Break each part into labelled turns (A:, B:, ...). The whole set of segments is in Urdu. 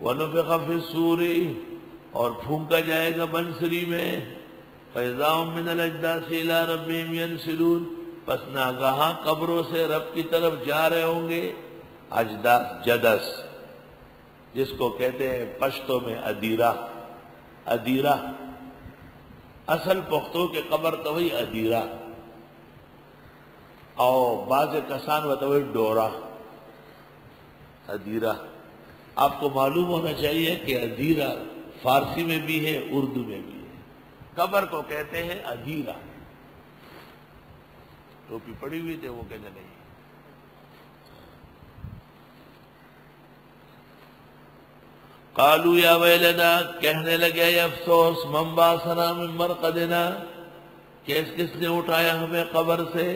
A: وَنُفِخَ فِي الصُّورِ اور پھونکا جائے گا بنسری میں، فَإِذَا هُم مِّنَ الْأَجْدَاثِ إِلَىٰ رَبِّهِمْ يَنْسِلُونَ پس ناگہاں قبروں سے رب کی طرف جا رہے ہوں گے۔ اجداث جدس جس کو کہتے ہیں پشتو میں ادیرہ، ادیرہ اصل پختو کے قبر تو وہی ادیرہ، اور بعض کسان بتوئی ڈورا، ادیرہ۔ آپ کو معلوم ہونا چاہیے کہ ادیرہ فارسی میں بھی ہے، اردو میں بھی ہے۔ قبر کو کہتے ہیں ادیرہ۔ ٹوپی پڑی ہوئی تھے وہ کہتے نہیں۔ قالوا یا ویلنا کہنے لگے یا افسوس، من بعثنا من مرقدنا کس نے اٹھایا ہمیں قبر سے،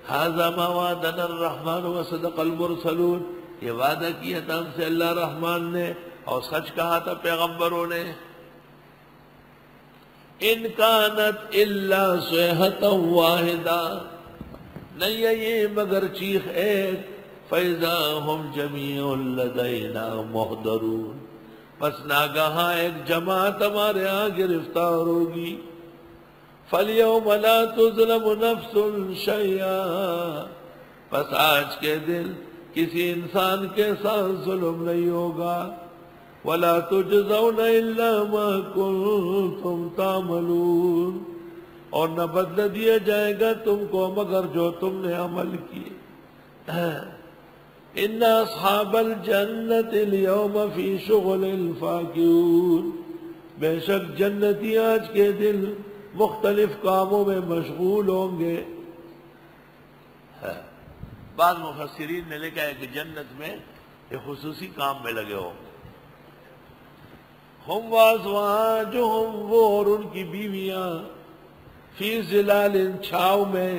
A: ھذا ما وعدنا الرحمن وصدق المرسلون یہ وعدہ کیا تھا ہم سے اللہ رحمان نے اور سچ کہا تھا پیغمبروں نے۔ ان کانت الا صیحۃ واحدہ نہیں ہے یہ مگر چیخ ایک، فاذا هم جميع لدینا محضرون پس ناگہاں ایک جماعت ہمارے ہاں گرفتار ہوگی۔ فَالْيَوْمَ لَا تُظْلَمُ نَفْسٌ شَيْئًا پس آج کے دن کسی انسان کے ساتھ ظلم نہیں ہوگا۔ وَلَا تُجْزَوْنَ إِلَّا مَا كُنتُمْ تَعْمَلُونَ اور نہ بدلہ دیا جائے گا تم کو مگر جو تم نے عمل کیے۔ ان اصحاب الجنت اليوم فی شغل فاکہون بے شک جنتی آج کے دن مختلف کاموں میں مشغول ہوں گے۔ بعض مفسرین نے لکھا ہے کہ جنت میں یہ خصوصی کام میں لگے ہوں گے۔ ہم وازواجہم وہ اور ان کی بیویاں، فی ظلال چھاؤ میں،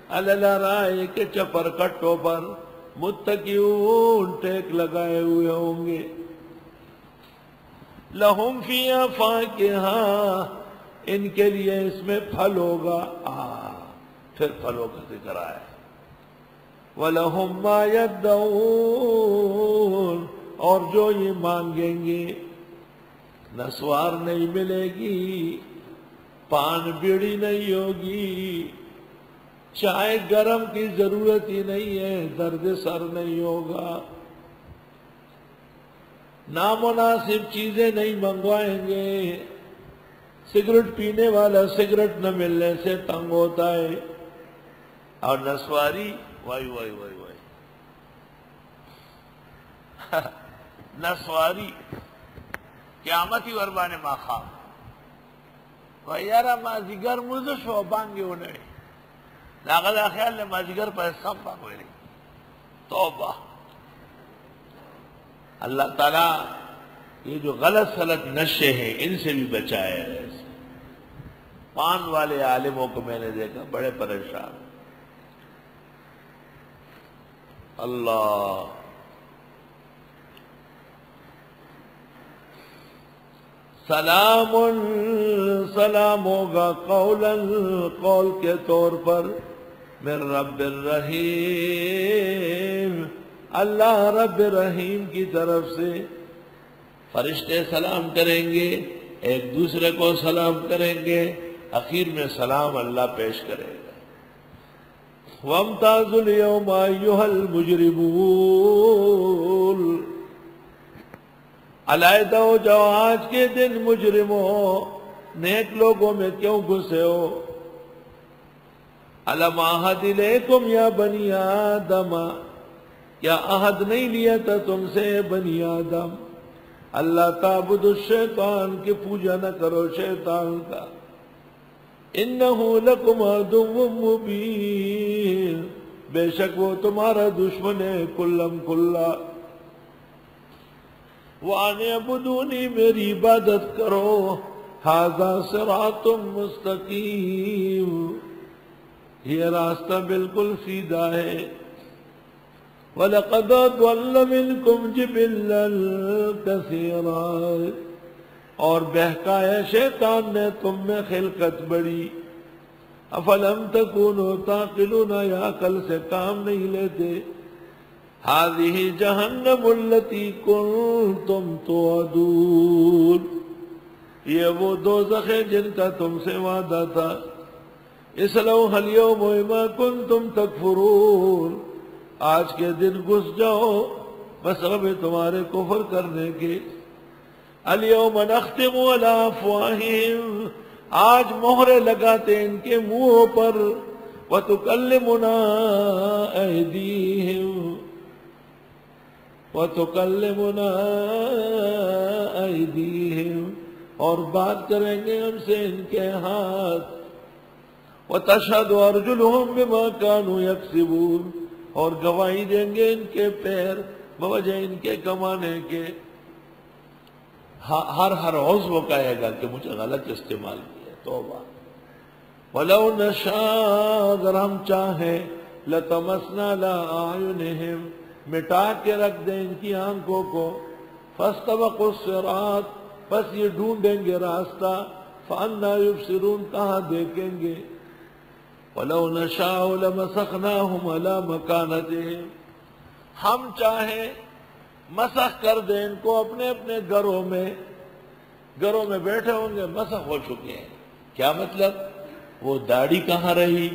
A: علی الارائک کے چپر کٹوں پر، متکئون ٹیک لگائے ہوئے ہوں گے۔ لہم فیہا فاکہہ ان کے لیے اس میں پھل ہوگا، پھر پھلوں کا ذکر آیا۔ وَلَهُمْ مَا يَدَّعُونَ اور جو یہ مانگیں گے، نسوار نہیں ملے گی، پان بیڑی نہیں ہوگی، چائے گرم کی ضرورت ہی نہیں ہے، درد سر نہیں ہوگا، نامناسب چیزیں نہیں منگوائیں گے۔ سگریٹ پینے والا سگریٹ نہ ملنے سے تنگ ہوتا ہے، اور نسواری وائی وائی وائی وائی نسواری قیامتی وربان ما خواب ویارا مازیگر مزو شو بانگی ہونے لاغذا خیال نے مازیگر پر سب بانگ ہوئی توبہ۔ اللہ تعالیٰ یہ جو غلط سلط نشے ہیں ان سے بھی بچائے ہے۔ پان والے عالموں کو میں نے دیکھا بڑے پریشان۔ اللہ سلام سلام ہوگا قولا قول کے طور پر من رب الرحیم اللہ رب رحیم کی طرف سے۔ فرشتے سلام کریں گے، ایک دوسرے کو سلام کریں گے، اخیر میں سلام اللہ پیش کرے گا۔ وَامْتَازُوا الْيَوْمَ أَيُّهَا الْمُجْرِمُونَ علیحدہ ہو جاؤ آج کے دن مجرموں، نیک لوگوں میں کیوں گھسے ہو۔ أَلَمْ أَعْهَدْ إِلَيْكُمْ يَا بَنِي آدَمَ کیا عہد نہیں لیا تھا تم سے بنی آدم، اللہ تعبد الشیطان کی پوجا نہ کرو شیطان کا، انہ لکم عدو مبین بے شک وہ تمہارا دشمن ہے کلم کلا، وَأَنِ اعْبُدُونِی میری عبادت کرو، ھذا صراط مستقیم یہ راستہ بالکل سیدھا ہے۔ وَلَقَدْ أَضَلَّ مِنْكُمْ جِبِلًّا كَثِيرًا اور بہکایا شیطان نے تم میں خلقت بڑی، أَفَلَمْ تَكُونُوا تَعْقِلُونَ یا عقل سے کام نہیں لیتے، هذه جہنم التي كنتم توعدون، یہ وہ دوزخ ہے جن کا تم سے وعدہ تھا. اصلوها اليوم بما كنتم تکفرون، آج کے دن گھس جاؤ بسبب تمہارے کفر کرنے کے. اليوم نختم على افواہہم، آج مہرے لگاتے ان کے منہوں پر. وتکلمنا ایدیہم وتکلمنا ایدیہم، اور بات کریں گے ان سے ان کے ہاتھ. وتشہد ارجلہم بما کانوا یکسبون، اور گواہی دیں گے ان کے پیر بوجہ ان کے کمانے کے. ہر عضو کہے گا کہ مجھے غلط استعمال کیا، توبہ. وَلَوْ نَشَاءُ، اگر ہم چاہیں، لَطَمَسْنَا عَلَىٰ أَعْيُنِهِمْ، مٹا کے رکھ دیں ان کی آنکھوں کو. فَاسْتَبَقُوا الصِّرَاطَ، پس یہ ڈھونڈیں گے راستہ. فَأَنَّىٰ يُبْصِرُونَ، کہاں دیکھیں گے. وَلَوْ نَشَاءُ لَمَسَخْنَاهُمْ عَلَىٰ مَكَانَتِهِمْ، ہم چاہیں مسخ کر دیں ان کو اپنے اپنے گھروں میں بیٹھے ہوں گے، مسخ ہو چکے ہیں. کیا مطلب؟ وہ داڑھی کہاں رہی،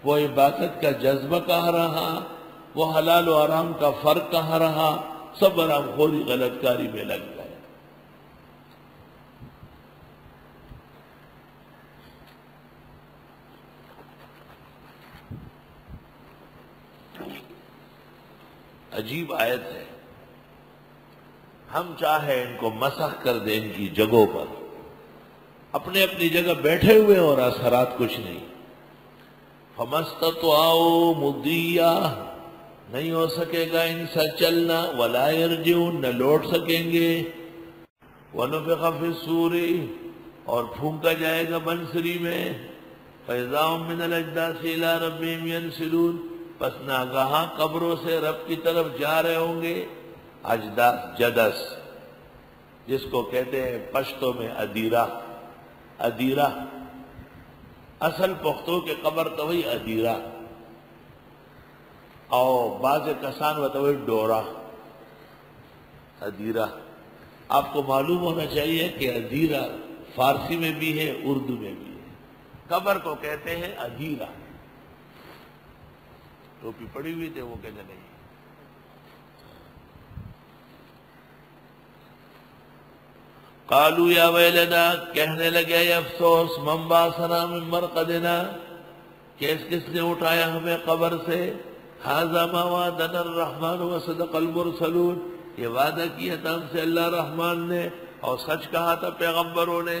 A: وہ عبادت کا جذبہ کہاں رہا، وہ حلال و حرام کا فرق کہاں رہا، سب حرام خوری غلط کاری میں لگ گئے. عجیب آیت ہے. ہم چاہے ان کو مسخ کر دیں ان کی جگہوں پر، اپنے اپنی جگہ بیٹھے ہوئے اور اثرات کچھ نہیں. فَمَسْتَطَاعُوا مُضِيًّا، نہیں ہو سکے گا ان سے چلنا. وَلَا يَرْجِعُونَ، نہ لوٹ سکیں گے. وَنُفِخَ فِي الصُّورِ، اور پھونکا جائے گا بنسری میں. فَإِذَا هُم مِّنَ الْأَجْدَاثِ إِلَىٰ رَبِّهِمْ يَنْسِلُونَ، پس ناگہاں قبروں سے رب کی طرف جا رہے ہوں گے. اجداث جدس، جس کو کہتے ہیں پشتو میں ادیرہ، اصل پختو کے قبر تو وہی ادیرہ، اور بعض کسان بتوئی ڈورا. ادیرہ، آپ کو معلوم ہونا چاہیے کہ ادیرہ فارسی میں بھی ہے، اردو میں بھی ہے. قبر کو کہتے ہیں ادیرہ. ٹوپی پڑی ہوئی تھے، وہ کہتے نہیں. قالوا یا ویلنا، کہنے لگے یہ افسوس، من بعثنا من مرقدنا، کس نے اٹھایا ہمیں قبر سے. ھذا ما وعدنا الرحمن وصدق المرسلون، یہ وعدہ کیا تھا ہم سے اللہ رحمان نے اور سچ کہا تھا پیغمبروں نے.